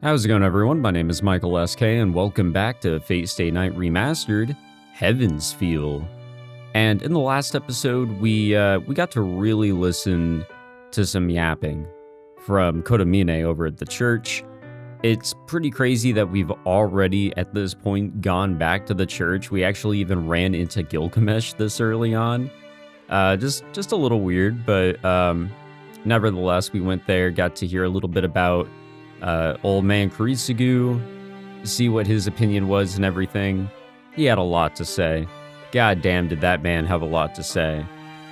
How's it going, everyone? My name is Michael SK, and welcome back to Fate Stay Night Remastered, Heaven's Feel. And in the last episode, we got to really listen to some yapping from Kotomine over at the church. It's pretty crazy that we've already, at this point, gone back to the church. We actually even ran into Gilgamesh this early on. Just a little weird, but nevertheless, we went there, got to hear a little bit about old man Kiritsugu, see what his opinion was and everything. He had a lot to say. God damn, did that man have a lot to say.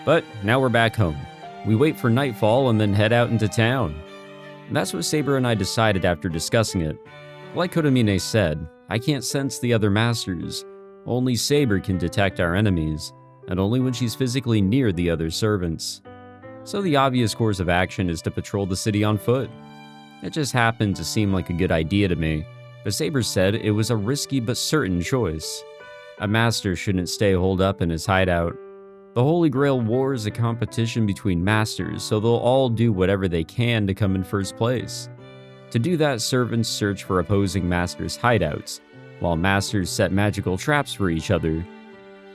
But now we're back home. We wait for nightfall and then head out into town. And that's what Saber and I decided after discussing it. Like Kotomine said, I can't sense the other masters. Only Saber can detect our enemies, and only when she's physically near the other servants. So the obvious course of action is to patrol the city on foot. It just happened to seem like a good idea to me, but Saber said it was a risky but certain choice. A master shouldn't stay holed up in his hideout. The Holy Grail War is a competition between masters, so they'll all do whatever they can to come in first place. To do that, servants search for opposing masters' hideouts, while masters set magical traps for each other,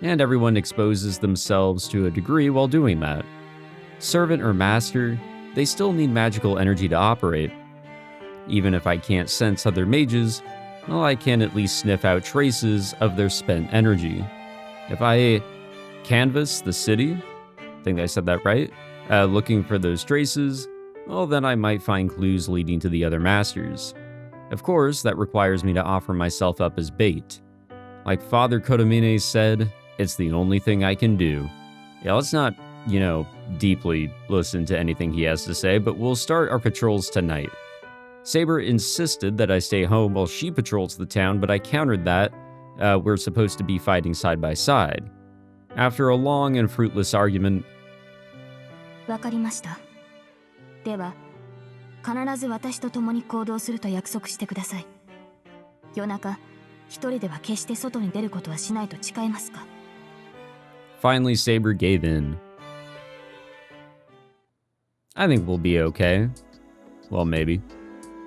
and everyone exposes themselves to a degree while doing that. Servant or master, they still need magical energy to operate. Even if I can't sense other mages, well, I can at least sniff out traces of their spent energy. If I canvass the city, I think I said that right, looking for those traces, well, then I might find clues leading to the other masters. Of course, that requires me to offer myself up as bait. Like Father Kotomine said, it's the only thing I can do. Yeah, let's not, deeply listen to anything he has to say, but we'll start our patrols tonight. Saber insisted that I stay home while she patrols the town, but I countered that we're supposed to be fighting side by side. After a long and fruitless argument, わかりました。では、必ず私と共に行動すると約束してください。夜中、一人では決して外に出ることはしないと誓えますか? Finally, Saber gave in. I think we'll be okay. Well, maybe.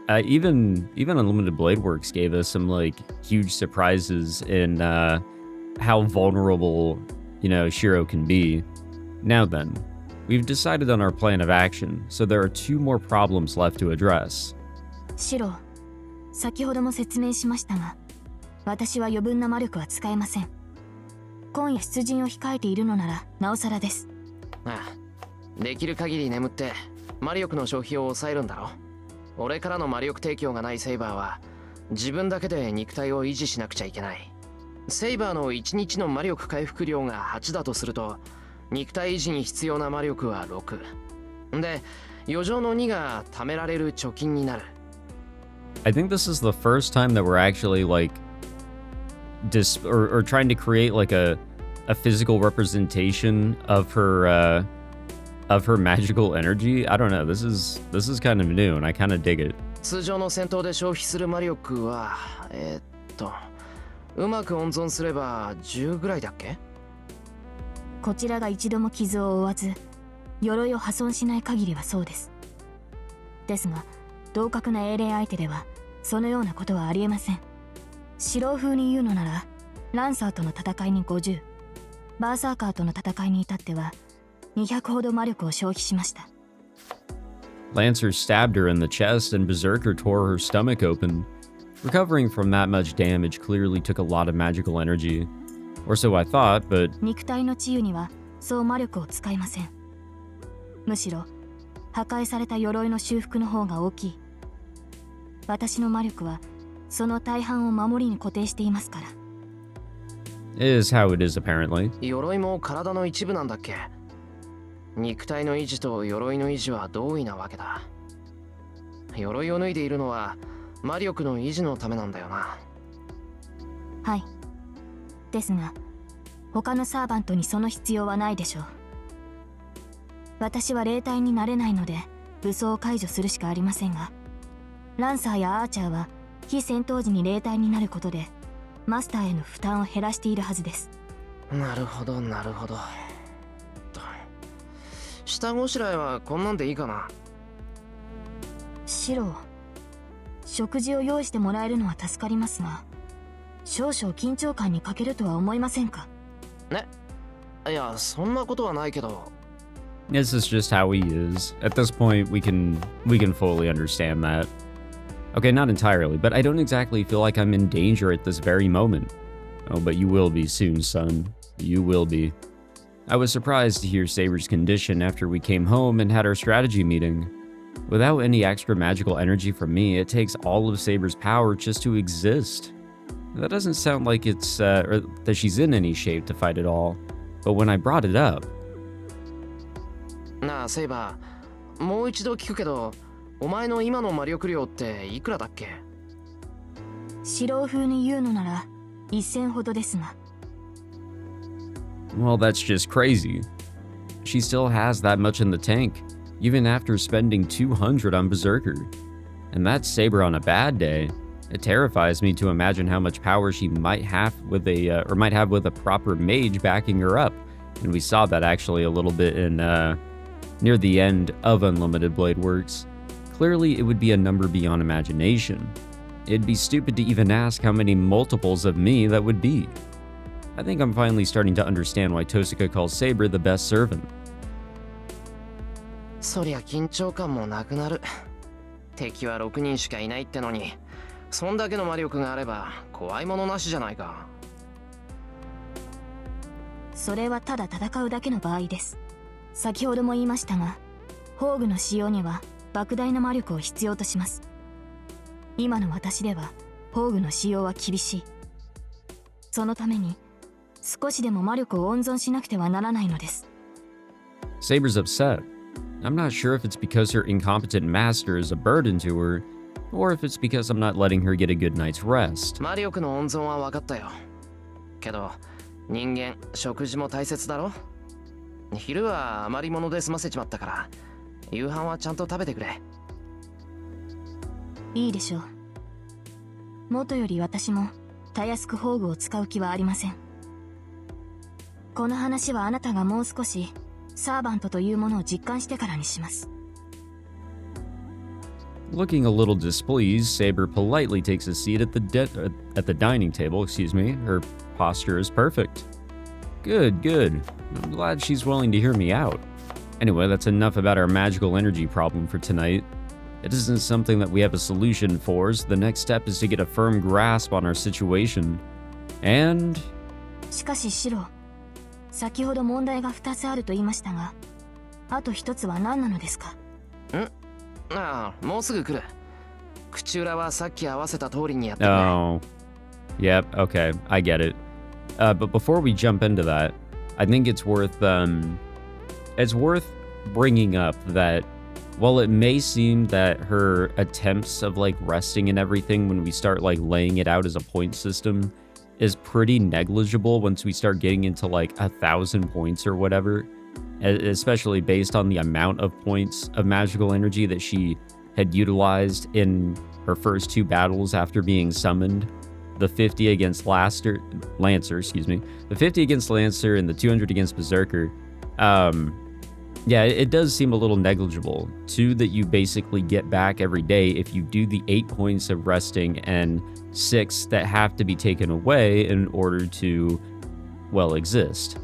Even Unlimited Blade Works gave us some huge surprises in how vulnerable, Shirou can be. Now then, we've decided on our plan of action, so there are two more problems left to address. シロー、先ほども説明しましたが、私は余分な魔力は使えません。今夜出陣を控えているのならなおさらです。ああ、できる限り眠って魔力の消費を抑えるんだろ。俺からの魔力提供がないセイバーは自分だけで肉体を維持しなくちゃいけない。セイバーの1日の魔力回復量が8だとすると、肉体維持に必要な魔力は6。で、余剰の2が貯められる貯金になる。I think this is the first time that we're actually or trying to create a physical representation of her magical energy. I don't know. This is kind of new, and I kind of dig it. 通常の戦闘で消費する魔力はうまく温存すれば10ぐらいだっけ？こちらが一度も傷を負わず、鎧を破損しない限りはそうです。ですが、同格な英霊相手ではそのようなことはありえません。白風に言うのなら、ランサーとの戦いに50、バーサーカーとの戦いに至っては200ほど魔力を消費しました。Lancer stabbed her in the chest and Berserker tore her stomach open. Recovering from that much damage clearly took a lot of magical energy. Or so I thought, but... 肉体の治癒にはそう魔力を使いません。むしろ、破壊された鎧の修復の方が大きい。私の魔力はその大半を守りに固定していますから。Is how it is apparently. 鎧も体の一部なんだっけ？肉体の維持と鎧の維持は同意なわけだ。鎧を脱いでいるのは魔力の維持のためなんだよな。はい。ですが、他のサーバントにその必要はないでしょう。私は霊体になれないので武装を解除するしかありませんが、ランサーやアーチャーは非戦闘時に霊体になることでマスターへの負担を減らしているはずです。なるほどなるほど。下ごしらえはこんなんでいいかな？シロー、食事を用意してもらえるのは助かりますが、少々緊張感に欠けるとは思いませんか？ね。いや、そんなことはないけど。This is just how he is. At this point, we can fully understand that. Okay, not entirely, but I don't exactly feel like I'm in danger at this very moment. Oh, but you will be soon, son. You will be. I was surprised to hear Saber's condition after we came home and had our strategy meeting. Without any extra magical energy from me, it takes all of Saber's power just to exist. That doesn't sound like it's, or that she's in any shape to fight at all. But when I brought it up... なあ、セイバー。もう一度聞くけど、お前の今の魔力量っていくらだっけ？シロウ風に言うのなら、1000ほどですが。Well, that's just crazy. She still has that much in the tank, even after spending 200 on Berserker. And that's Saber on a bad day. It terrifies me to imagine how much power she might have with a proper mage backing her up. And we saw that actually a little bit in near the end of Unlimited Blade Works. Clearly, it would be a number beyond imagination. It'd be stupid to even ask how many multiples of me that would be. I think I'm finally starting to understand why Tosaka calls Saber the best servant. そりゃ緊張感もなくなる。敵は6人しかいないってのに、そんだけの魔力があれば怖いものなしじゃないか。それはただ戦うだけの場合です。先ほども言いましたが、宝具の使用には莫大な魔力を必要とします。今の私では宝具の使用は厳しい。そのために少しでも魔力を温存しなくてはならないのです。Saber's upset. I'm not sure if it's because her incompetent master is a burden to her, or if it's because I'm not letting her get a good night's rest. 魔力の温存は分かったよ。けど、人間、食事も大切だろ？昼は余り物で済ませちまったから、夕飯はちゃんと食べてくれ。いいでしょう。元より私もたやすく宝具を使う気はありません。この話はあなたがもう少しサーバントというものを実感してからにします。Looking a little displeased, Saber politely takes a seat at the dining table. Her posture is perfect. Good, good. I'm glad she's willing to hear me out. Anyway, that's enough about our magical energy problem for tonight. It isn't something that we have a solution for, so the next step is to get a firm grasp on our situation. And... しかしシロ、先ほど問題が2つあると言いましたが、あと1つは何なのですか？ああ、もうすぐ来る。口裏はさっき合わせた通りにやってくれ。Oh. Yep, okay, I get it. But before we jump into that, I think it's worth bringing up that while it may seem that her attempts of like resting and everything when we start like laying it out as a point system is pretty negligible once we start getting into like 1,000 points or whatever, especially based on the amount of points of magical energy that she had utilized in her first 2 battles after being summoned. The 50 against Lancer, the 50 against Lancer and the 200 against Berserker. Yeah, it does seem a little negligible. 2 that you basically get back every day if you do the 8 points of resting and 6 that have to be taken away in order to, well, exist.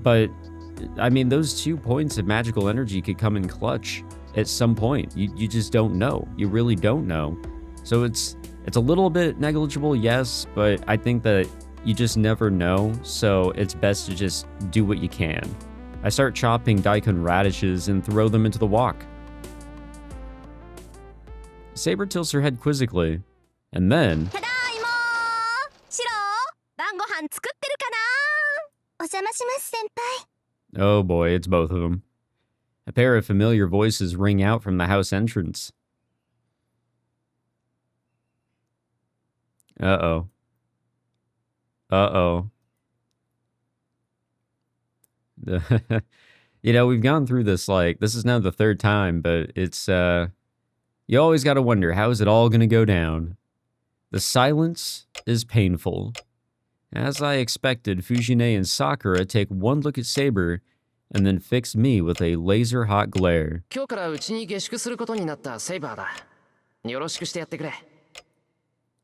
But, I mean, those 2 points of magical energy could come in clutch at some point. You just don't know. You really don't know. So it's a little bit negligible, yes, but I think that you just never know, so it's best to just do what you can. I start chopping daikon radishes and throw them into the wok. Saber tilts her head quizzically, and then... Oh boy, it's both of them. A pair of familiar voices ring out from the house entrance. Uh-oh. Uh-oh. You know, we've gone through this, like, this is now the 3rd time, but it's, you always gotta wonder, how is it all gonna go down? The silence is painful. As I expected, Fujine and Sakura take one look at Saber, and then fix me with a laser-hot glare. 今日からうちに下宿することになったセイバーだ。よろしくしてやってくれ。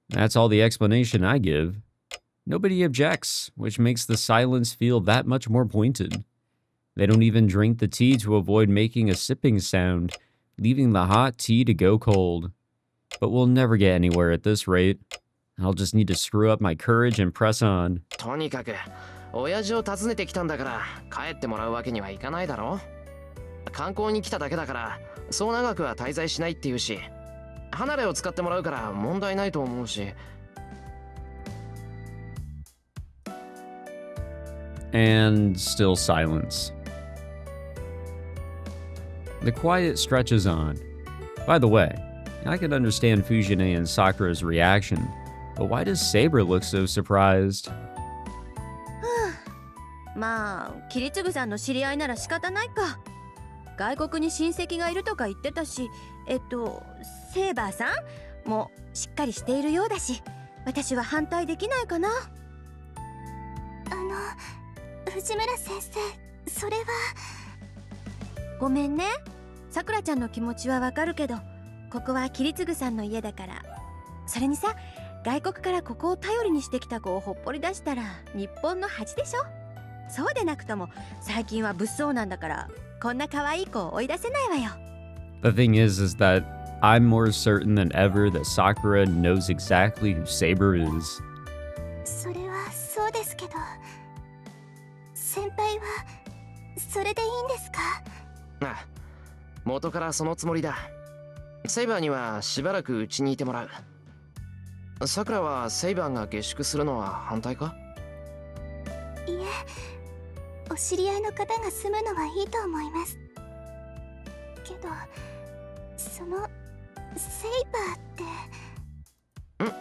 That's all the explanation I give. Nobody objects, which makes the silence feel that much more pointed. They don't even drink the tea to avoid making a sipping sound, leaving the hot tea to go cold. But we'll never get anywhere at this rate. I'll just need to screw up my courage and press on. とにかく親父を訪ねてきたんだから帰ってもらうわけにはいかないだろ。観光に来ただけだからそう長くは滞在しないっていうし、離れを使ってもらうから問題ないと思うし。And still silence. The quiet stretches on. By the way, I can understand Fujine and Sakura's reaction, but why does Saber look so surprised? まあ、キリツグさんの知り合いなら仕方ないか。外国に親戚がいるとか言ってたし、セーバーさんもしっかりしているようだし、私は反対できないかな。藤村先生、それは。ごめんね。さくらちゃんの気持ちはわかるけど、ここはキリツグさんの家だから。それにさ、外国からここを頼りにしてきた子をほっぽり出したら日本の恥でしょ。そうでなくとも最近は物騒なんだから、こんな可愛い子を追い出せないわよ。The thing is that I'm more certain than ever that Sakura knows exactly who Saber is. それはそうですけど、先輩はそれでいいんですか？ああ、元からそのつもりだ。セイバーにはしばらくうちにいてもらう。さくらはセイバーが下宿するのは反対か？いえ、お知り合いの方が住むのはいいと思います。けど、そのセイバーって。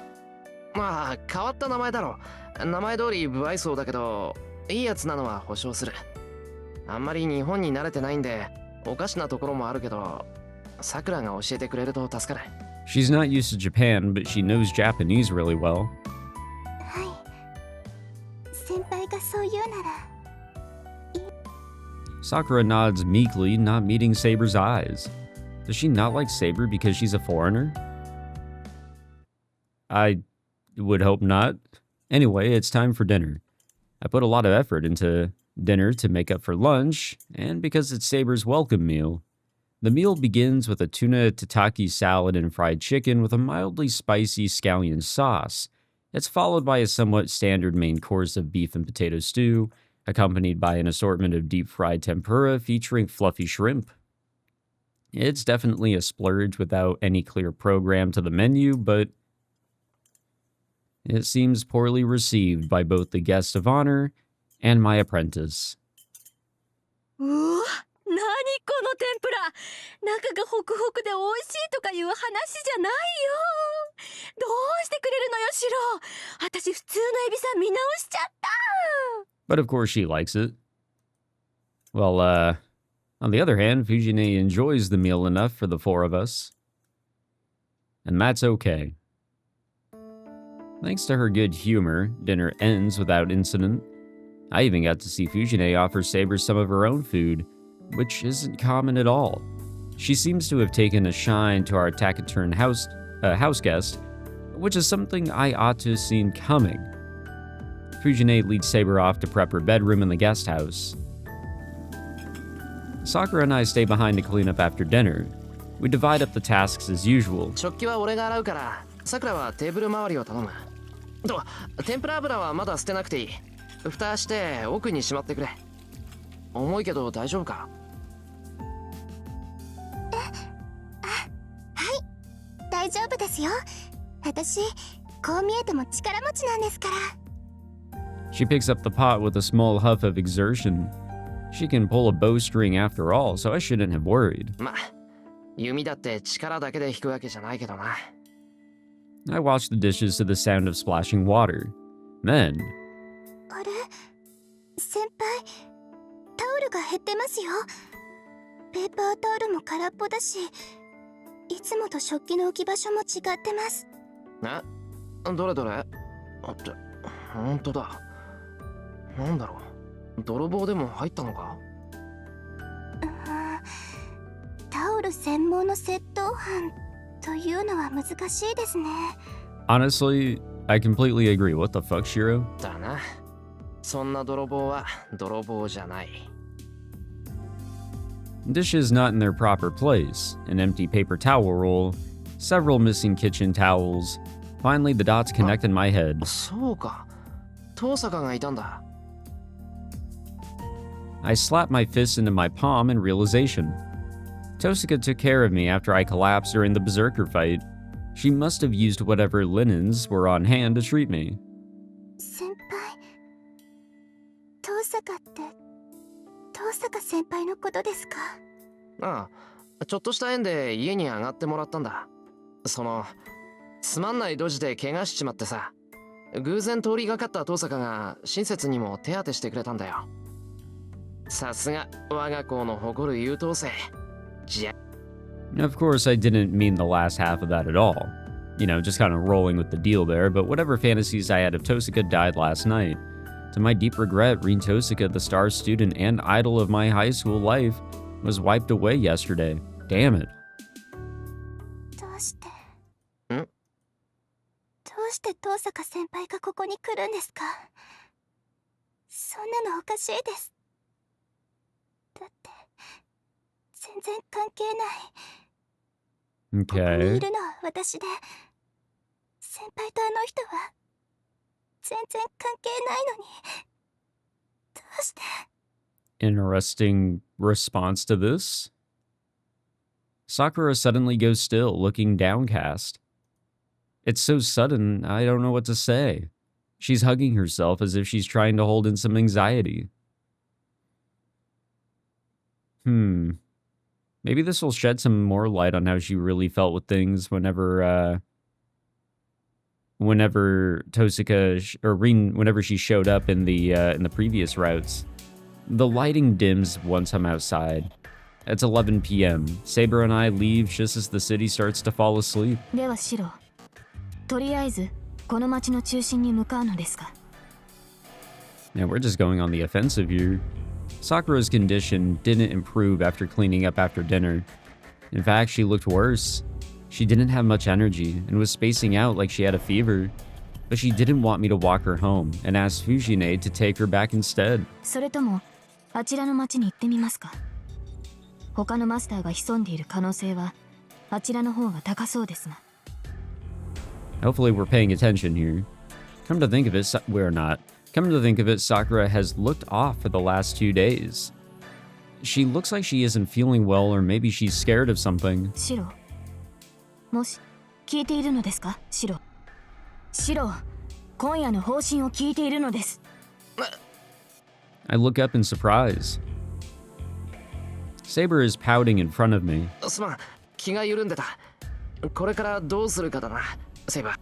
まあ変わった名前だろ。名前通り不愛想だけどいいやつなのは保証する。あんまり日本に慣れてないんでおかしなところもあるけど、さくらが教えてくれると助かる。She's not used to Japan, but she knows Japanese really well. はい。先輩がそう言うなら。Sakura nods meekly, not meeting Saber's eyes. Does she not like Saber because she's a foreigner? I would hope not. Anyway, it's time for dinner. I put a lot of effort into dinner to make up for lunch, and because it's Saber's welcome meal. The meal begins with a tuna tataki salad and fried chicken with a mildly spicy scallion sauce. It's followed by a somewhat standard main course of beef and potato stew, accompanied by an assortment of deep-fried tempura featuring fluffy shrimp. It's definitely a splurge without any clear program to the menu, but it seems poorly received by both the guest of honor and my apprentice. うわ、何この天ぷら。中がホクホクで美味しいとかいう話じゃないよ。どうしてくれるのよ、シロ。私普通のエビさん見直しちゃった。But of course she likes it. Well, on the other hand, Fujine enjoys the meal enough for the four of us. And that's okay. Thanks to her good humor, dinner ends without incident. I even got to see Fujine offer Saber some of her own food, which isn't common at all. She seems to have taken a shine to our taciturn house guest, which is something I ought to have seen coming. Fujine leads Saber off to prep her bedroom in the guest house. Sakura and I stay behind to clean up after dinner. We divide up the tasks as usual. 食器は俺が洗うから、さくらはテーブル周りを頼む。と、天ぷら油はまだ捨てなくていい。蓋して奥にしまってくれ。重いけど大丈夫か？大丈夫ですよ。私、こう見えても力持ちなんですから。She picks up the pot with a small huff of exertion. She can pull a bowstring after all, so I shouldn't have worried. ま、弓だって力だけで引くわけじゃないけどな。I wash the dishes to the sound of splashing water. Then, あれ？先輩、タオルが減ってますよ。ペーパータオルも空っぽだし、いつもと食器の置き場所も違ってます。どれどれ？あって、ほんとだ。なんだろう、泥棒でも入ったのか？タオル専門の窃盗犯というのは難しいですね。Honestly, I completely agree. What the fuck, Shirou? だな。そんな泥棒は泥棒じゃない。Dishes not in their proper place, an empty paper towel roll, several missing kitchen towels. Finally, the dots connect in my head. そうか。遠坂がいたんだ。I slapped my fist into my palm in realization. Tosaka took care of me after I collapsed during the berserker fight. She must have used whatever linens were on hand to treat me. 先輩、遠坂って遠坂先輩のことですか？ああ、ちょっとした縁で家に上がってもらったんだ。つまんないドジで怪我しちまってさ、偶然通りがかった遠坂が親切にも手当てしてくれたんだよ。さすが我が校の誇る優等生。Of course, I didn't mean the last half of that at all. You know, just kind of rolling with the deal there, but whatever fantasies I had of Tosaka died last night. To my deep regret, Rin Tosaka, the star student and idol of my high school life, was wiped away yesterday. Damn it. どうして？ん？どうして遠坂先輩がここに来るんですか？そんなのおかしいです。だって全然関係ない。ここに Okay. いるのは私で、先輩とあの人は全然関係ないのに、どうして？ Interesting response to this. Sakura suddenly goes still, looking downcast. It's so sudden, I don't know what to say. She's hugging herself as if she's trying to hold in some anxiety. Maybe this will shed some more light on how she really felt with things whenever Tosaka or Rin, whenever she showed up in the previous routes. The lighting dims once I'm outside. It's 11 p.m. Saber and I leave just as the city starts to fall asleep. ではシロ、とりあえずこの町の中心に向かうのですか？ Yeah, we're just going on the offensive here. Sakura's condition didn't improve after cleaning up after dinner. In fact, she looked worse. She didn't have much energy and was spacing out like she had a fever. But she didn't want me to walk her home and asked Fujine to take her back instead. それともあちらの町に行ってみますか？他のマスターが潜んでいる可能性はあちらの方が高そうですが。 Hopefully we're paying attention here. Come to think of it, we're not. Come to think of it, Sakura has looked off for the last 2 days. She looks like she isn't feeling well, or maybe she's scared of something. シロ、もし聞いているのですか？シロ、シロ、今夜の方針を聞いているのです。 I look up in surprise. Saber is pouting in front of me. すまん、気が緩んでた。これからどうするかだな、セイバー。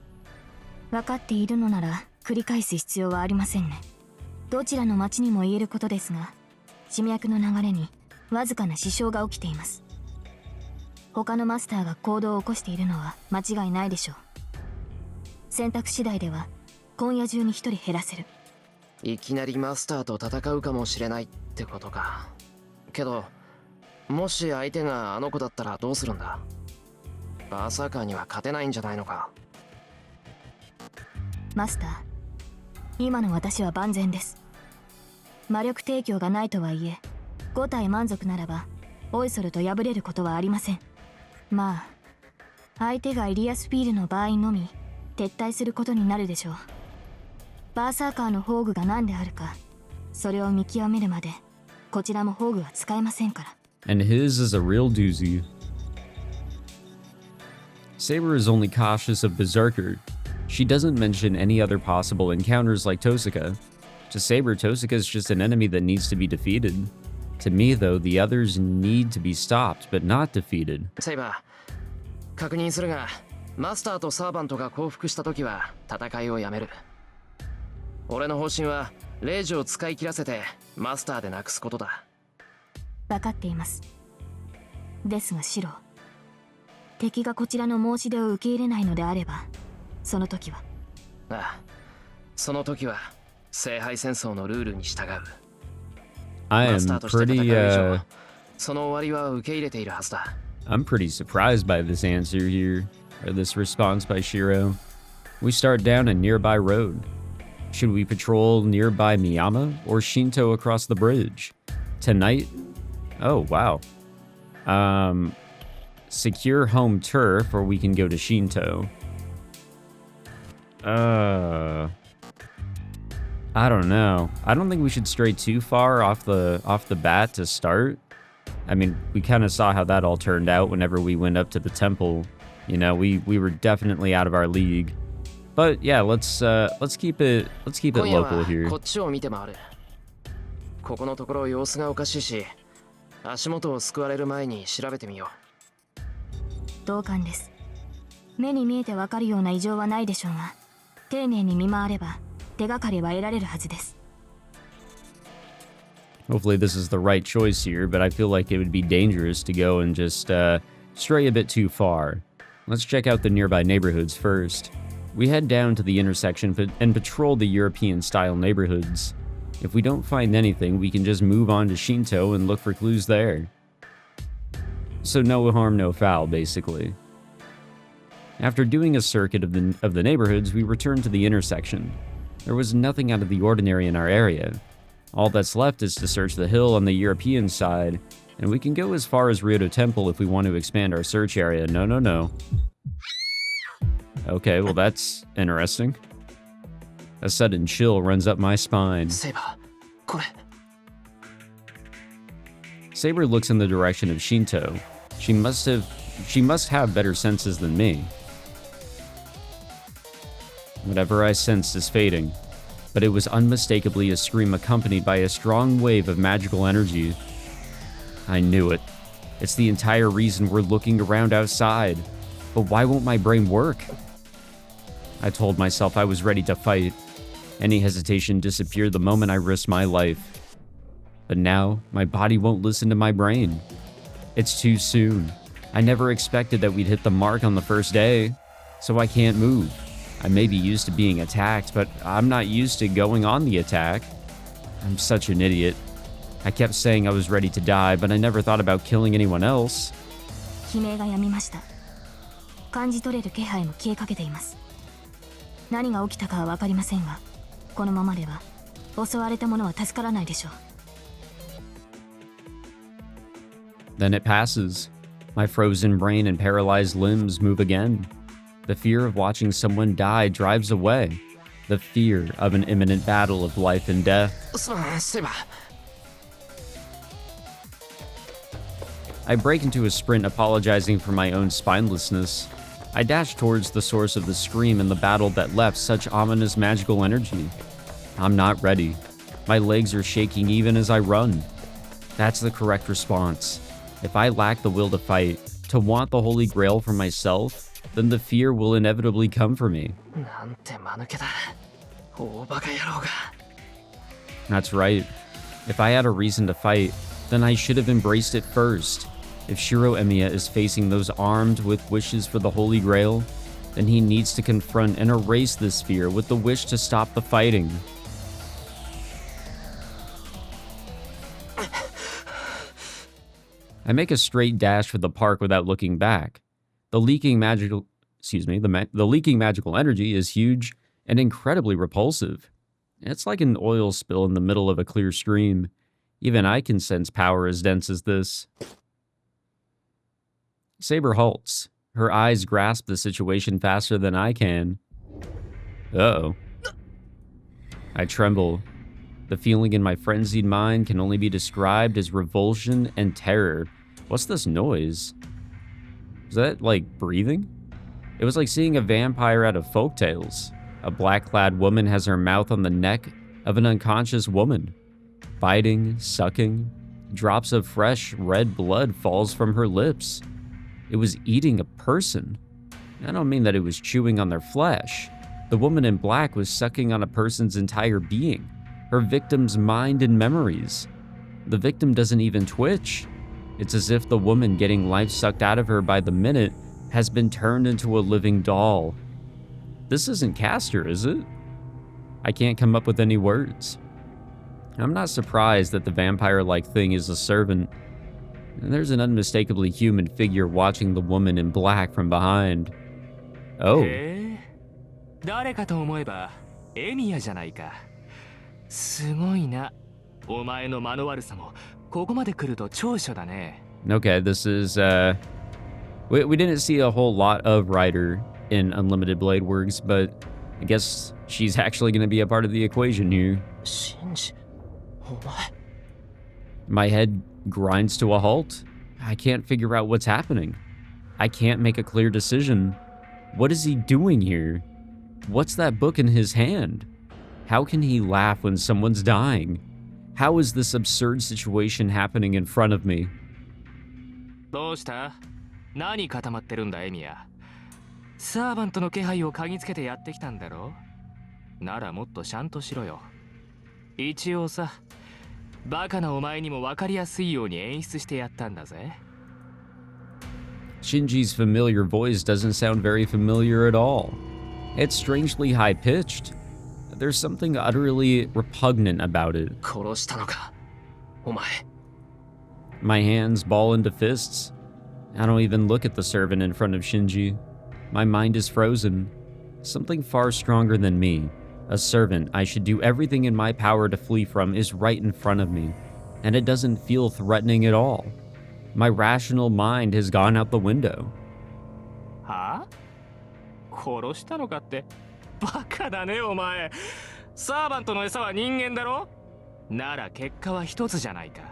分かっているのなら繰り返す必要はありませんね。どちらの町にも言えることですが、地脈の流れにわずかな支障が起きています。他のマスターが行動を起こしているのは間違いないでしょう。選択次第では今夜中に一人減らせる。いきなりマスターと戦うかもしれないってことか。けどもし相手があの子だったらどうするんだ？バーサーカーには勝てないんじゃないのか？マスター、今の私は万全です。魔力提供がないとはいえ、5体満足ならばオイソルと敗れることはありません。まあ相手がイリアスフィールの場合のみ撤退することになるでしょう。バーサーカーの宝具が何であるか、それを見極めるまでこちらも宝具は使えませんから。 And his is a real doozy. Saber is only cautious of Berserker. She doesn't mention any other possible encounters like Tosaka. To Saber, Tosaka is just an enemy that needs to be defeated. To me, though, the others need to be stopped, but not defeated. セイバー、確認するが、マスターとサーバントが降伏した時は戦いをやめる。俺の方針はレイジを使い切らせてマスターでなくすことだ。分かっています。ですがシロ、敵がこちらの申し出を受け入れないのであれば、その時は。ああ、その時は聖杯戦争のルールに従う。 I マ am スターとして戦う以 pretty, 上、その終わりは受け入れているはずだ。I'm pretty surprised by this answer here, or this response by Shirou. We start down a nearby road. Should we patrol nearby Miyama or Shinto across the bridge? Tonight? Oh, wow. Secure home turf, or we can go to Shinto. I don't know. I don't think we should stray too far off the bat to start. I mean, we kind of saw how that all turned out whenever we went up to the temple. You know, we were definitely out of our league. But yeah, let's keep it local here. こっちを見て回る。ここのところ様子がおかしいし、足元を救われる前に調べてみよう。同感です。目に見えてわかるような異常はないでしょうが、丁寧に見回れば手がかりは得られるはずです。Hopefully this is the right choice here, but I feel like it would be dangerous to go and just stray a bit too far. Let's check out the nearby neighborhoods first. We head down to the intersection and patrol the European-style neighborhoods. If we don't find anything, we can just move on to Shinto and look for clues there. So no harm, no foul, basically. After doing a circuit of the neighborhoods, we return to the intersection. There was nothing out of the ordinary in our area. All that's left is to search the hill on the European side, and we can go as far as Ryoto Temple if we want to expand our search area. No. Okay, well that's interesting. A sudden chill runs up my spine. Saber, これ。Saber looks in the direction of Shinto. She must have better senses than me. Whatever I sensed is fading, but it was unmistakably a scream accompanied by a strong wave of magical energy. I knew it. It's the entire reason we're looking around outside. But why won't my brain work? I told myself I was ready to fight. Any hesitation disappeared the moment I risked my life. But now, my body won't listen to my brain. It's too soon. I never expected that we'd hit the mark on the first day, so I can't move. I may be used to being attacked, but I'm not used to going on the attack. I'm such an idiot. I kept saying I was ready to die, but I never thought about killing anyone else. 悲鳴が止みました。感じ取れる気配も消えかけています。何が起きたかは分かりませんが、このままでは襲われた者は助からないでしょう。Then it passes. My frozen brain and paralyzed limbs move again. The fear of watching someone die drives away. The fear of an imminent battle of life and death. Saber. I break into a sprint, apologizing for my own spinelessness. I dash towards the source of the scream and the battle that left such ominous magical energy. I'm not ready. My legs are shaking even as I run. That's the correct response. If I lack the will to fight, to want the Holy Grail for myself, then the fear will inevitably come for me. なんて間抜けだ。大バカ野郎が。That's right. If I had a reason to fight, then I should have embraced it first. If Shirou Emiya is facing those armed with wishes for the Holy Grail, then he needs to confront and erase this fear with the wish to stop the fighting. I make a straight dash for the park without looking back. The leaking magical energy is huge and incredibly repulsive. It's like an oil spill in the middle of a clear stream. Even I can sense power as dense as this. Saber halts. Her eyes grasp the situation faster than I can. Uh-oh. I tremble. The feeling in my frenzied mind can only be described as revulsion and terror. What's this noise? Is that, like, breathing? It was like seeing a vampire out of folktales. A black-clad woman has her mouth on the neck of an unconscious woman. Biting, sucking, drops of fresh red blood falls from her lips. It was eating a person. I don't mean that it was chewing on their flesh. The woman in black was sucking on a person's entire being, her victim's mind and memories. The victim doesn't even twitch. It's as if the woman getting life sucked out of her by the minute has been turned into a living doll. This isn't Castor, is it? I can't come up with any words. I'm not surprised that the vampire-like thing is a servant. And there's an unmistakably human figure watching the woman in black from behind. Oh. 誰かと思えばエミヤじゃないか。すごいな。お前の間の悪さもここまで来ると長所だね。Okay, this is, we didn't see a whole lot of Ryder in Unlimited Blade Works, but I guess she's actually going to be a part of the equation here. シンジ、お前。 My head grinds to a halt. I can't figure out what's happening. I can't make a clear decision. What is he doing here? What's that book in his hand? How can he laugh when someone's dying? How is this absurd situation happening in front of me? どうした？何固まってるんだエミヤ。サーバントの気配を嗅ぎつけてやってきたんだろ？ならもっとちゃんとしろよ。一応さ、バカなお前にも分かりやすいように演出してやったんだぜ。Shinji's familiar voice doesn't sound very familiar at all. It's strangely high-pitched. There's something utterly repugnant about it. 殺したのか、お前。 My hands ball into fists. I don't even look at the servant in front of Shinji. My mind is frozen. Something far stronger than me, a servant I should do everything in my power to flee from, is right in front of me, and it doesn't feel threatening at all. My rational mind has gone out the window. はあ？殺したのかって。バカだねお前。サーバントの餌は人間だろ？なら結果は一つじゃないか。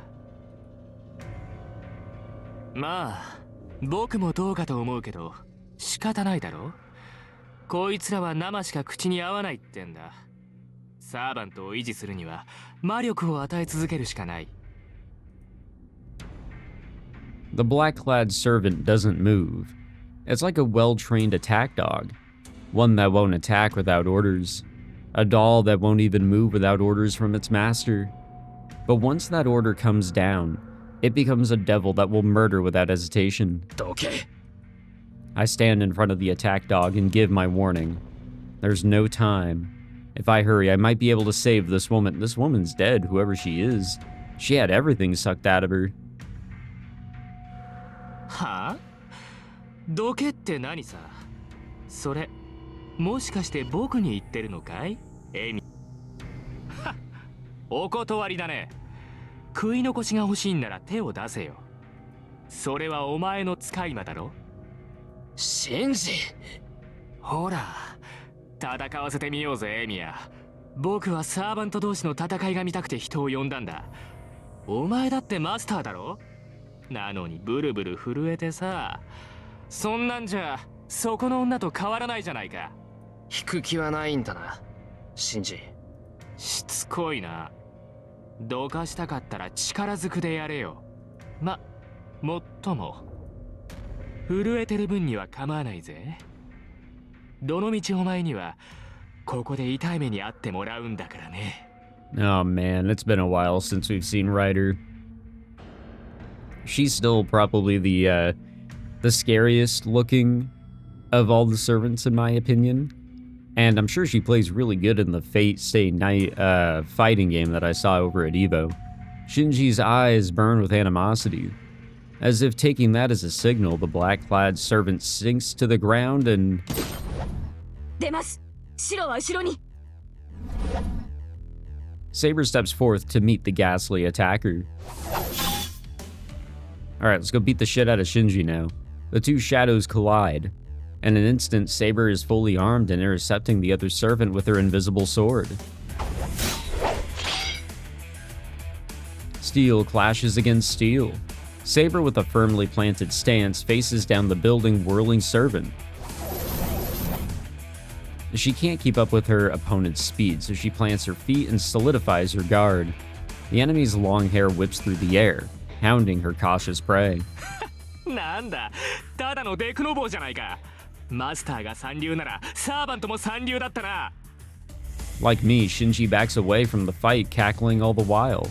まあ僕もどうかと思うけど仕方ないだろ。こいつらは生しか口に合わないってんだ。サーバントを維持するには魔力を与え続けるしかない。 The black-clad servant doesn't move. It's like a well-trained attack dog. One that won't attack without orders. A doll that won't even move without orders from its master. But once that order comes down, it becomes a devil that will murder without hesitation. どけ。 I stand in front of the attack dog and give my warning. There's no time. If I hurry, I might be able to save this woman. This woman's dead, whoever she is. She had everything sucked out of her. はあ？どけって何さ？それもしかして僕に言ってるのかい？エミ。はっ、お断りだね。食い残しが欲しいんなら手を出せよ。それはお前の使い魔だろ？シンジ。ほら、戦わせてみようぜエミヤ。僕はサーバント同士の戦いが見たくて人を呼んだんだ。お前だってマスターだろ？なのにブルブル震えてさ。そんなんじゃそこの女と変わらないじゃないか。引く気はないんだな、シンジ。しつこいな。どかしたかったら力ずくでやれよ。もっとも震えてる分には構わないぜ。どのみちお前にはここで痛い目に遭ってもらうんだからね。Oh man, it's been a while since we've seen Ryder. She's still probably the scariest looking of all the servants in my opinion. And I'm sure she plays really good in the Fate Stay Night fighting game that I saw over at Evo. Shinji's eyes burn with animosity. As if taking that as a signal, the black-clad servant sinks to the ground and... 出ます。白は後ろに。 Saber steps forth to meet the ghastly attacker. Alright, let's go beat the shit out of Shinji now. The two shadows collide. In an instant, Saber is fully armed and intercepting the other servant with her invisible sword. Steel clashes against steel. Saber, with a firmly planted stance, faces down the building whirling servant. She can't keep up with her opponent's speed, so she plants her feet and solidifies her guard. The enemy's long hair whips through the air, hounding her cautious prey. なんだ、ただのデクノボーじゃないか。マスターが三流ならサーバントも三流だったな。Like me, Shinji backs away from the fight, cackling all the while.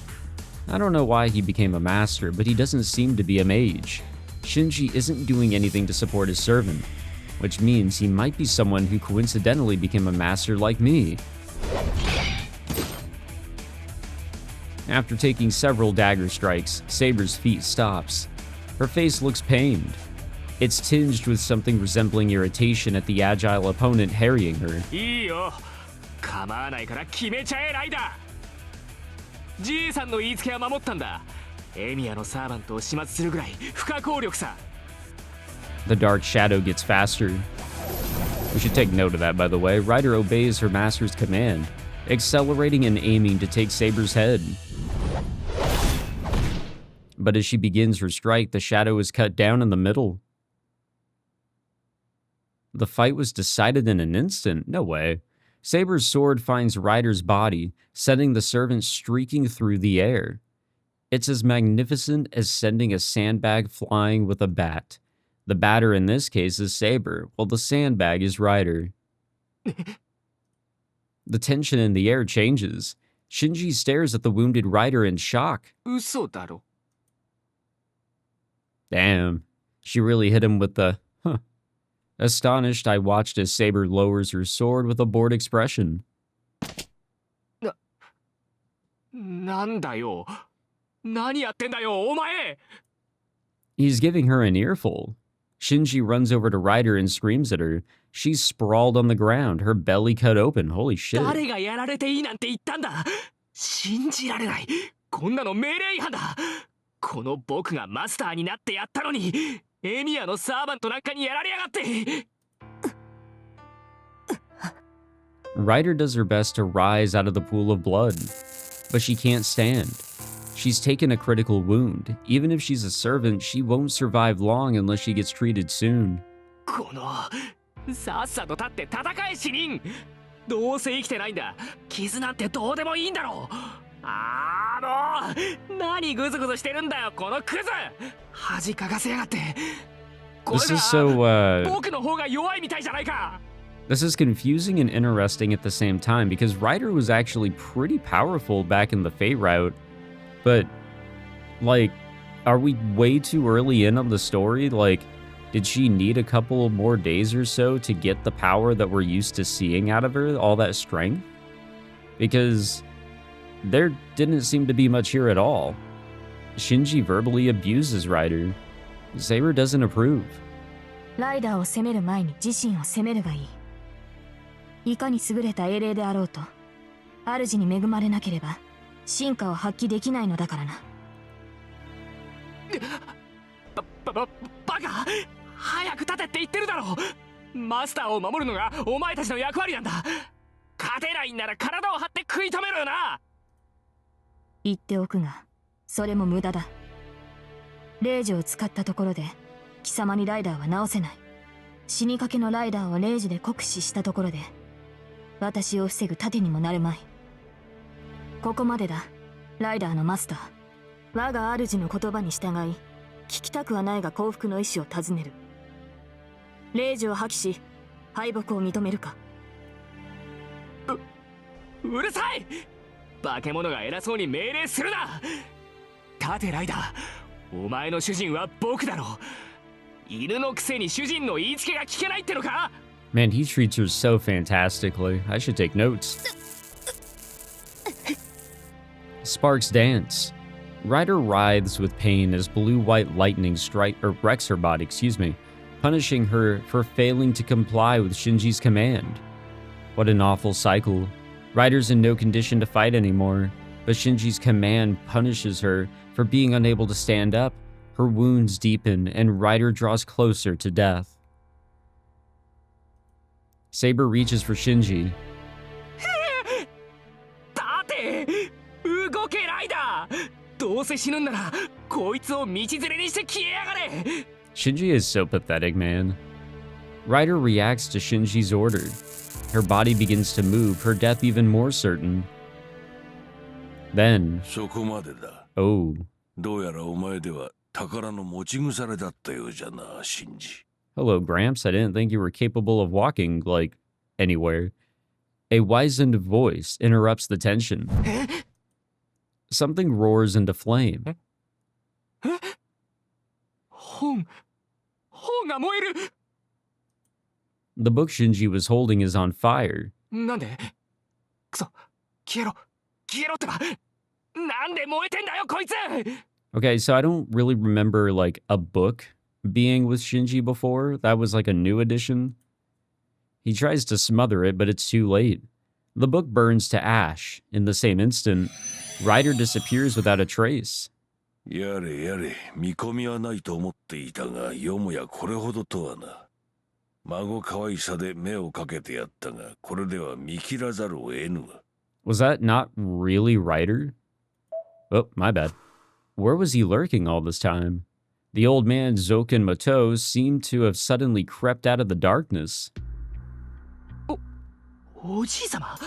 I don't know why he became a master, but he doesn't seem to be a mage. Shinji isn't doing anything to support his servant, which means he might be someone who coincidentally became a master like me. After taking several dagger strikes, Saber's feet stops. Her face looks pained. It's tinged with something resembling irritation at the agile opponent harrying her. いいよ構わないから決めちゃえライダーじいさんの言いつけは守ったんだエミヤのサーバントを始末するぐらい不可抗力さ The dark shadow gets faster. We should take note of that, by the way. Ryder obeys her master's command, accelerating and aiming to take Saber's head. But as she begins her strike, the shadow is cut down in the middle. The fight was decided in an instant. No way. Saber's sword finds Ryder's body, sending the servant streaking through the air. It's as magnificent as sending a sandbag flying with a bat. The batter in this case is Saber, while the sandbag is Ryder. The tension in the air changes. Shinji stares at the wounded Ryder in shock. 嘘だろ Damn, she really hit him with the, huh. Astonished, I watched as Saber lowers her sword with a bored expression. なんだよ何やってんだよお前 He's giving her an earful. Shinji runs over to Ryder and screams at her. She's sprawled on the ground, her belly cut open. Holy shit. 誰がやられていいなんて言ったんだ信じられないこんなの命令違反だこの僕がマスターになってやったのにエミヤのサーバントなんかにやられやがって Ryder does her best to rise out of the pool of blood, but she can't stand. She's taken a critical wound. Even if she's a servant, she won't survive long unless she gets treated soon. このさっさと立って戦え死人どうせ生きてないんだ傷なんてどうでもいいんだろうもう何グズグズしてるんだよこのクズ恥かかせやがってこれ This is so, 僕の方が弱いみたいじゃないか This is confusing and interesting at the same time because Ryder was actually pretty powerful back in the Fate route. But, like, are we way too early in on the story? Like, did she need a couple more days or so to get the power that we're used to seeing out of her, all that strength? Because there didn't seem to be much here at all. Shinji verbally abuses Ryder. Saber doesn't approve. ライダーを責める前に自身を責めるがいい。いかに優れた英霊であろうと、主に恵まれなければ進化を発揮できないのだからな。バカ早く立てって言ってるだろマスターを守るのがお前たちの役割なんだ勝てないんなら体を張って食い止めろよな言っておくが、それも無駄だ。霊樹を使ったところで貴様にライダーは直せない。死にかけのライダーを霊樹で酷使したところで私を防ぐ盾にもなるまい。ここまでだ、ライダーのマスター。我が主の言葉に従い、聞きたくはないが降伏の意志を尋ねる。霊樹を破棄し敗北を認めるか。うるさい化け物が偉そうに命令するな立てライダーお前の主人は僕だろ犬のくせに主人の言いつけが聞けないってのか Man, he treats her so fantastically. I should take notes. Sparks dance. Ryder writhes with pain as blue-white lightning wrecks her body, punishing her for failing to comply with Shinji's command. What an awful cycle. Ryder's in no condition to fight anymore, but Shinji's command punishes her for being unable to stand up. Her wounds deepen, and Ryder draws closer to death. Saber reaches for Shinji. 立て動けライダーどうせ死ぬんならこいつを道連れにして消えやがれ Shinji is so pathetic, man. Ryder reacts to Shinji's order. Her body begins to move, her death even more certain. Then, oh. どうやらお前では宝の持ち腐れだったようじゃな、シンジ。 Hello, Gramps. I didn't think you were capable of walking, like, anywhere. A wizened voice interrupts the tension. Something roars into flame. 本が燃える The book Shinji was holding is on fire. なんでくそ消えろってばなんで燃えてんだよこいつ Okay, so I don't really remember, like, a book being with Shinji before. That was like a new addition. He tries to smother it, but it's too late. The book burns to ash. In the same instant, Ryder disappears without a trace. やれやれ、見込みはないと思っていたが、よもやこれほどとはな。孫可愛さで目をかけてやったが、これでは見切らざるを得ぬわ。Was that not really Ryder? Oh, my bad. Where was he lurking all this time? The old man Zoken Moto seemed to have suddenly crept out of the darkness. おじいさま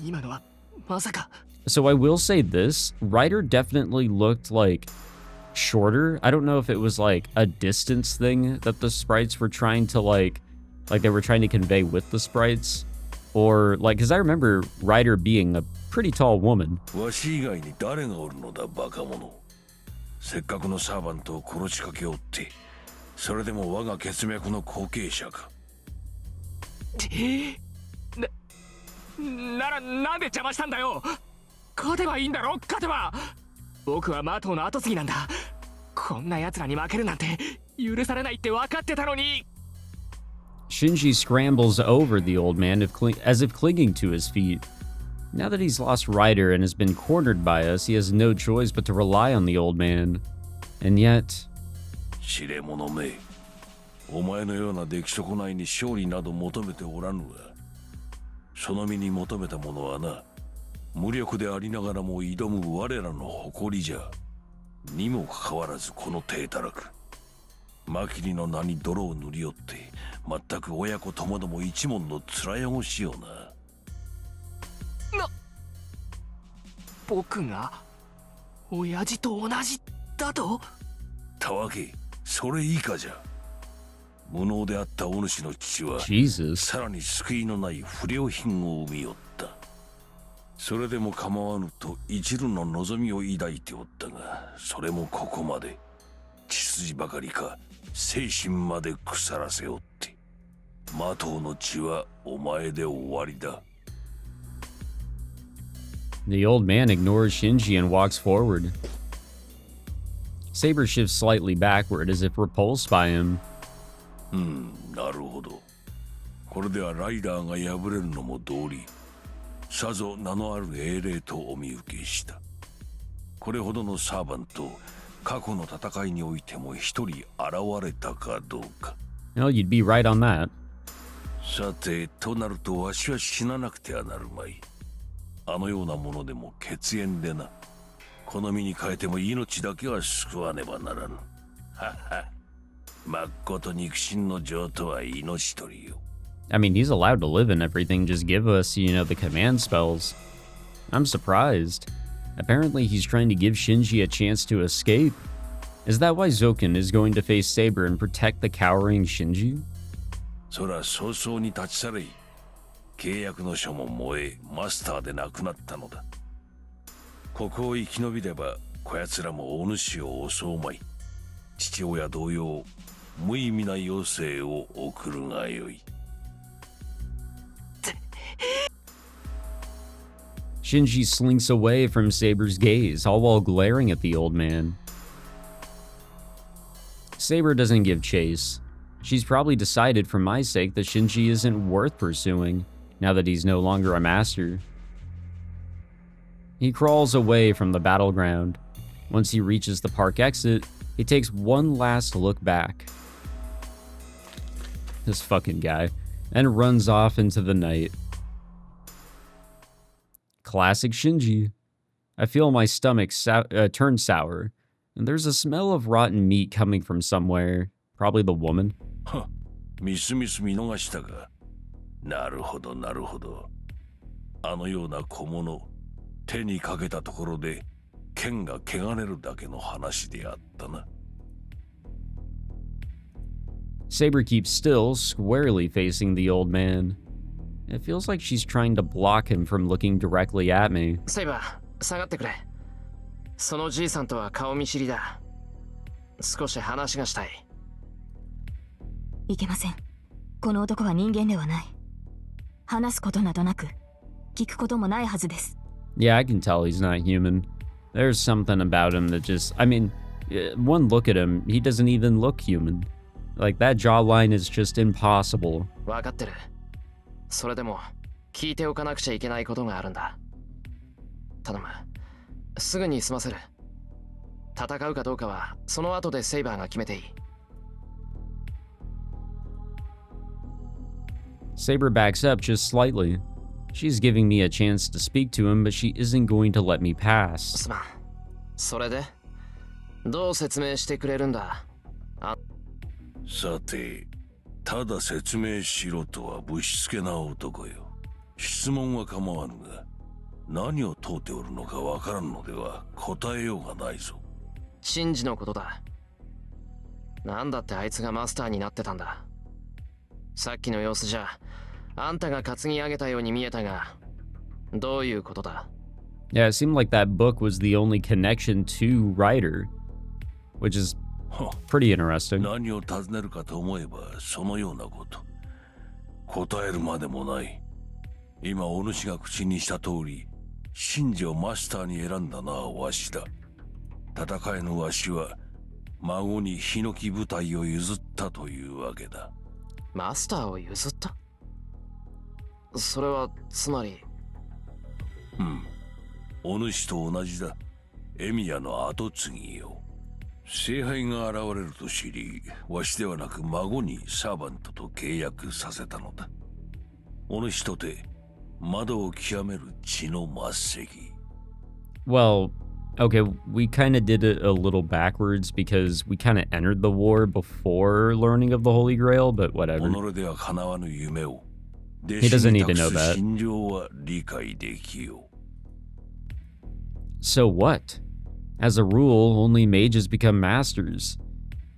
今のはまさか So I will say this, Ryder definitely looked like shorter. I don't know if it was like a distance thing that the sprites were trying to like they were trying to convey with the sprites, or like, because I remember Ryder being a pretty tall woman. わし以外に誰がおるのだ、バカ者。せっかくのサーバントを殺しかけおって、それでも我が血脈の後継者か。なんで邪魔したんだよ。勝てばいいんだろ、勝てば。僕はマトウの後継ぎなんだ。こんな奴らに負けるなんて許されないって分かってたのに。Shinji scrambles over the old man as if clinging to his feet. Now that he's lost Ryder and has been cornered by us, he has no choice but to rely on the old man. And yet... 知れ者め、お前のような出来損ないに勝利など求めておらぬが、その身に求めたものはな、無力でありながらも挑む我らの誇りじゃ。にもかかわらずこの体たらく。マキリの名に泥を塗り寄って、全く親子ともども一門の面汚しような。僕が親父と同じだと？たわけ、それ以下じゃ。無能であったお主の父は、さらに救いのない不良品を生みよった。それでも構わぬと一縷の望みを抱いておったが、それもここまで。血筋ばかりか、精神まで腐らせおって。マトウの血はお前で終わりだ。The old man ignores Shinji and walks forward. Saber shifts slightly backward as if repulsed by him. なるほど。これではライダーが敗れるのも道理。さぞ名のある英霊とお見受けした。これほどのサーバント、過去の戦いにおいても一人現れたかどうか。Well, you'd be right on that. さて、となるとわしは死ななくてはなるまい。あのようなものでも血縁でな。この身に変えても命だけは救わねばならぬ。はは。まっこと肉親の情とは命取りよ。I mean, he's allowed to live in everything, just give us, you know, the command spells. I'm surprised. Apparently he's trying to give Shinji a chance to escape. Is that why Zoken is going to face Saber and protect the cowering Shinji? そら早々に立ち去れい。契約の書も燃え、マスターでなくなったのだ。ここを生き延びれば、こやつらもお主を襲うまい。父親同様、無意味な余生を送るがよい。Shinji slinks away from Saber's gaze, all while glaring at the old man. Saber doesn't give chase. She's probably decided for my sake that Shinji isn't worth pursuing, now that he's no longer a master. He crawls away from the battleground. Once he reaches the park exit, he takes one last look back. This fucking guy. And runs off into the night. Classic Shinji. I feel my stomach turn sour, and there's a smell of rotten meat coming from somewhere. Probably the woman. みすみす見逃したが。なるほどなるほど。あのような小物、手にかけたところで剣が汚れるだけの話であったな。Saber keeps still, squarely facing the old man. It feels like she's trying to block him from looking directly at me. セイバー、下がってくれ。そのじいさんとは顔見知りだ。少し話がしたい。いけません。この男は人間ではない。話すことなどなく、聞くこともないはずです。Yeah, I can tell he's not human. There's something about him that just, I mean, One look at him, he doesn't even look human. Like, that jawline is just impossible. わかってる。それでも聞いておかなくちゃいけないことがあるんだ。頼む。すぐに済ませる。戦うかどうかはその後でセイバーが決めていい。Saber backs up just slightly. She's giving me a chance to speak to him, but she isn't going to let me pass. すまん。それでどう説明してくれるんだ。さて、ただ説明しろとはぶしつけな男よ。質問は構わぬが、何を問うておるのかわからんのでは答えようがないぞ。シンジのことだ。なんだってあいつがマスターになってたんだ。さっきの様子じゃ、あんたが担ぎ上げたように見えたが、どういうことだ？ Yeah, it seemed like that book was the only connection to Ryder, which is pretty interesting. 何を尋ねるかと思えばそのようなこと。答えるまでもない。今お主が口にした通り、シンジをマスターに選んだのはわしだ。戦えぬわしは孫にヒノキ部隊を譲ったというわけだ。マスターを譲った？それはつまり。お主と同じだ。エミヤの跡継ぎよ。聖杯が現れると知り、わしではなく孫にサーバントと契約させたのだ。お主とて窓を極める血の末石。Well, okay, we kind of did it a little backwards because we kind of entered the war before learning of the Holy Grail, but whatever. He doesn't need to know that. So what? As a rule, only mages become masters.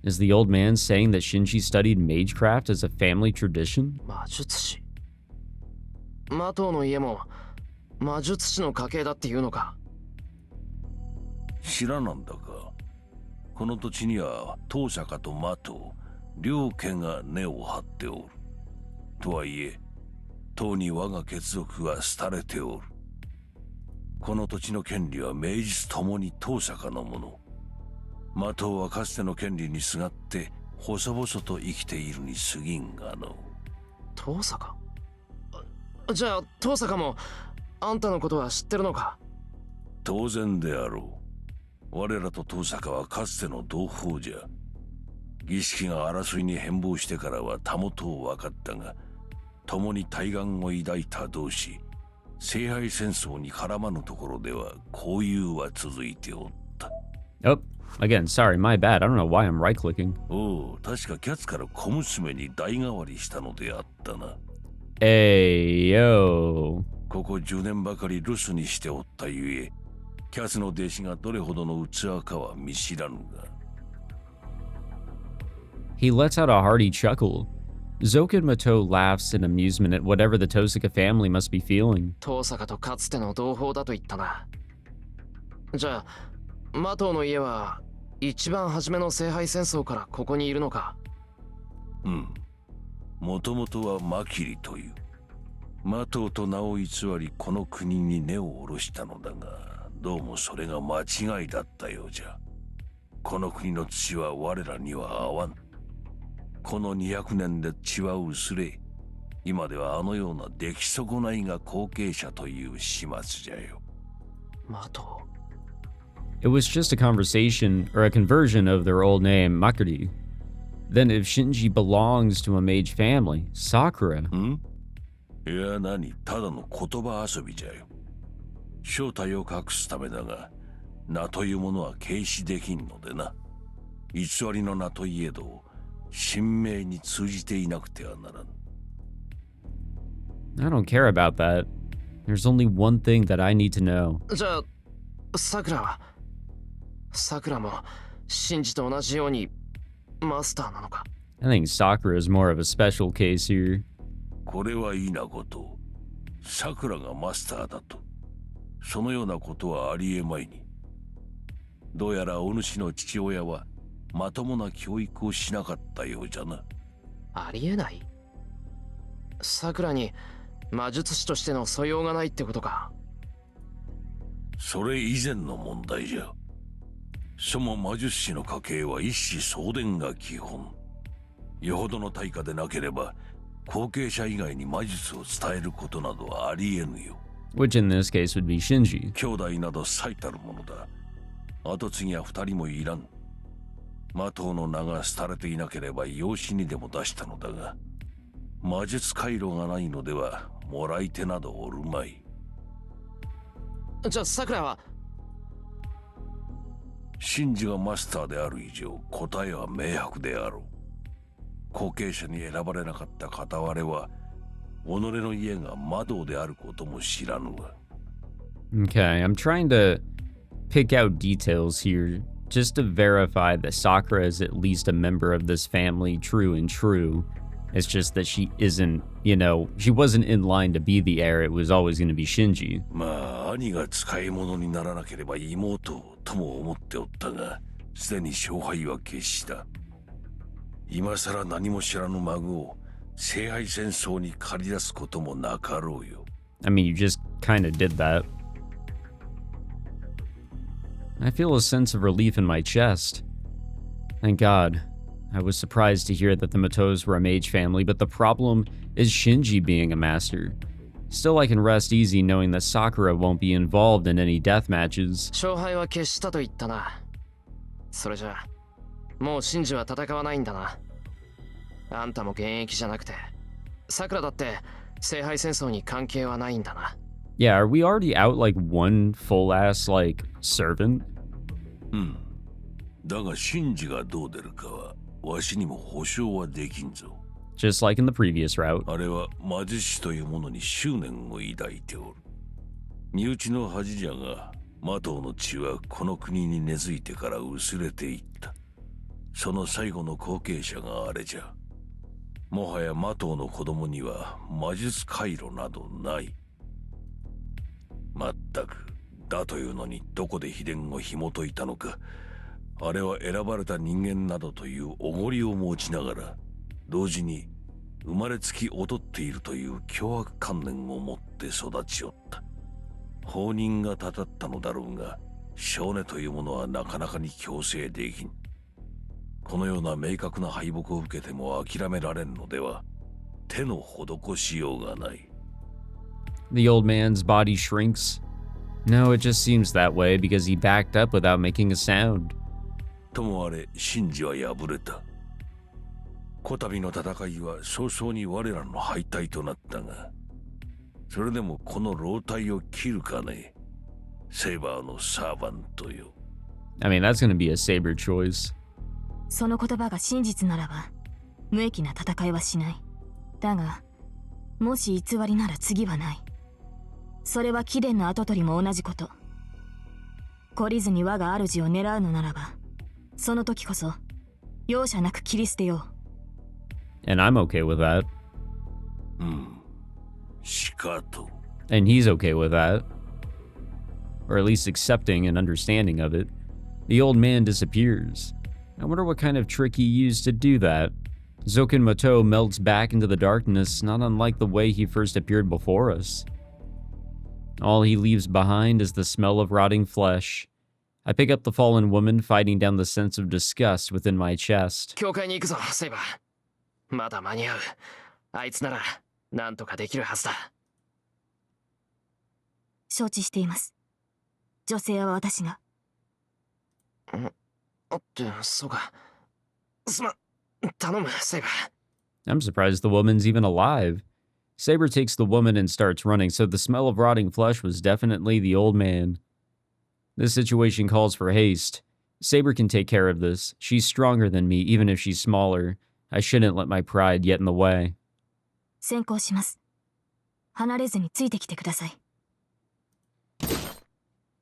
Is the old man saying that Shinji studied magecraft as a family tradition? 魔術師。魔頭の家も魔術師の家系だっていうのか。知らなんだか。この土地には当社家と魔頭両家が根を張っておる。とはいえ、当に我が血族は廃れておる。この土地の権利は名実ともに当社家のもの。魔頭はかつての権利にすがって細々と生きているに過ぎんがの。当社家？じゃあ当社家もあんたのことは知ってるのか？当然であろう。我らと当社家はかつての同胞じゃ。儀式が争いに変貌してからはたもとを分かったが、共に対岸を抱いた同士、聖杯戦争に絡まぬところでは交友は続いておった。Oh, again, sorry, my bad. I don't know why I'm right-clicking. おう、確かキャツから小娘に代替わりしたのであったな。yo. ここ10年ばかり留守にしておったゆえ、キャツの弟子がどれほどの器かは見知らぬが。He lets out a hearty chuckle. Zoken Mato laughs in amusement at whatever the Tosaka family must be feeling. 当社家とかつての同胞だと言ったな。じゃあ魔頭の家は一番初めの聖杯戦争からここにいるのか？もともとはマキリという魔頭と名を偽りこの国に根を下ろしたのだが、どうもそれが間違いだったようじゃ。この国の土は我らには合わん。この200年で血は薄れ、今ではあのような出来損ないが後継者という始末じゃよ。魔頭。It was just a conversation, or a conversion of their old name, Makuri. Then if Shinji belongs to a mage family, Sakura... いや何、ただの言葉遊びじゃよ。正体を隠すためだが、名というものは軽視できんのでな。偽りの名といえど、神明に通じていなくてはならん。I don't care about that. There's only one thing that I need to know. じゃあさくらは？さくらもシンジと同じようにマスターなのか？ I think Sakura is more of a special case here. これはいいなこと。さくらがマスターだと。そのようなことはありえまいに。どうやらお主の父親はまともな教育をしなかったようじゃな。ありえない？さくらに魔術師としての素養がないってことか？それ以前の問題じゃ。その魔術師の家系は一子相伝が基本。よほどの対価でなければ、後継者以外に魔術を伝えることなどはありえぬよ。Which in this case would be Shinji. 兄弟など最たるものだ。後継ぎは二人もいらん。魔党の名が廃れていなければ養子にでも出したのだが、魔術回路がないのではもらい手などおるまい。じゃあさくらは真珠がマスターである以上、答えは明白であろう。後継者に選ばれなかった片割れは、己の家が魔道であることも知らぬわ。Okay, I'm trying to pick out details here just to verify that Sakura is at least a member of this family, true and true. It's just that she isn't, she wasn't in line to be the heir. It was always going to be Shinji. まあ、兄が使い物にならなければ妹とも思っておったが、すでに勝敗は決した。今さら何も知らぬ孫を聖杯戦争に駆り出すこともなかろうよ。I mean, you just kind of did that. I feel a sense of relief in my chest. Thank God. I was surprised to hear that the Matos were a mage family, but the problem is Shinji being a master. Still, I can rest easy knowing that Sakura won't be involved in any death matches. 勝敗は決したと言ったな。それじゃあもうシンジは戦わないんだな。あんたも現役じゃなくて、さくらだって聖杯戦争に関係はないんだな。Yeah, are we already out like one full-ass, like, servant? だがシンジがどう出るかはわしにも保証はできんぞ。Just like in the previous route. あれは魔術師というものに執念を抱いておる。身内の恥じゃが、魔党の血はこの国に根付いてから薄れていった。その最後の後継者があれじゃ。もはや魔党の子供には魔術回路などない。まったく、だというのにどこで秘伝を紐解いたのか。あれは選ばれた人間などというおごりを持ちながら、同時に生まれつき劣っているという凶悪観念を持って育ちよった。放任がたたったのだろうが、少年というものはなかなかに強制できん。このような明確な敗北を受けても諦められんのでは、手の施しようがない。The old man's body shrinks. No, it just seems that way because he backed up without making a sound. ともあれ、真珠は敗れた。こたびの戦いは早々に我らの敗退となったが、それでもこの老体を切るかね、セイバーのサーバントよ。I mean, that's going to be a Saber choice. その言葉が真実ならば、無益な戦いはしない。だが、もし偽りなら次はない。それは貴殿の跡取りも同じこと。懲りずに我が主を狙うのならば、その時こそ容赦なく切り捨てよう。And I'm okay with that. しかと。And he's okay with that. Or at least accepting and understanding of it. The old man disappears. I wonder what kind of trick he used to do that. Zoken Mato melts back into the darkness, not unlike the way he first appeared before us. All he leaves behind is the smell of rotting flesh. I pick up the fallen woman, fighting down the sense of disgust within my chest. 教会に行くぞ、セイバー。まだ間に合う。あいつならなんとかできるはずだ。承知しています。女性は私が。そうか。すまん。頼む、セイバー。I'm surprised the woman's even alive. Saber takes the woman and starts running, so the smell of rotting flesh was definitely the old man. This situation calls for haste. Saber can take care of this. She's stronger than me, even if she's smaller. I shouldn't let my pride get in the way. 先行します。離れずについてきてください。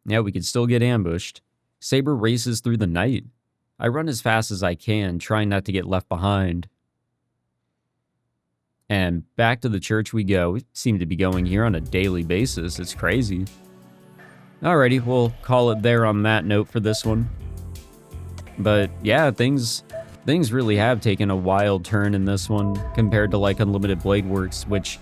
Yeah, we could still get ambushed. Saber races through the night. I run as fast as I can, trying not to get left behind. And back to the church we go. We seem to be going here on a daily basis. It's crazy. Alrighty, we'll call it there on that note for this one. But yeah, things really have taken a wild turn in this one compared to like Unlimited Blade Works, which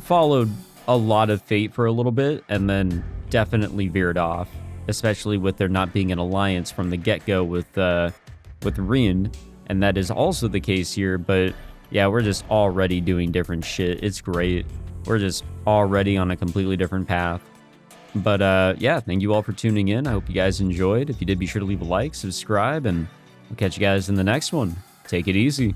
followed a lot of Fate for a little bit and then definitely veered off. especially with there not being an alliance from the get-go with Rin, and that is also the case here. But yeah, we're just already doing different shit. It's great. We're just already on a completely different path. But yeah, thank you all for tuning in. I hope you guys enjoyed. If you did, be sure to leave a like, subscribe, and I'll catch you guys in the next one. Take it easy.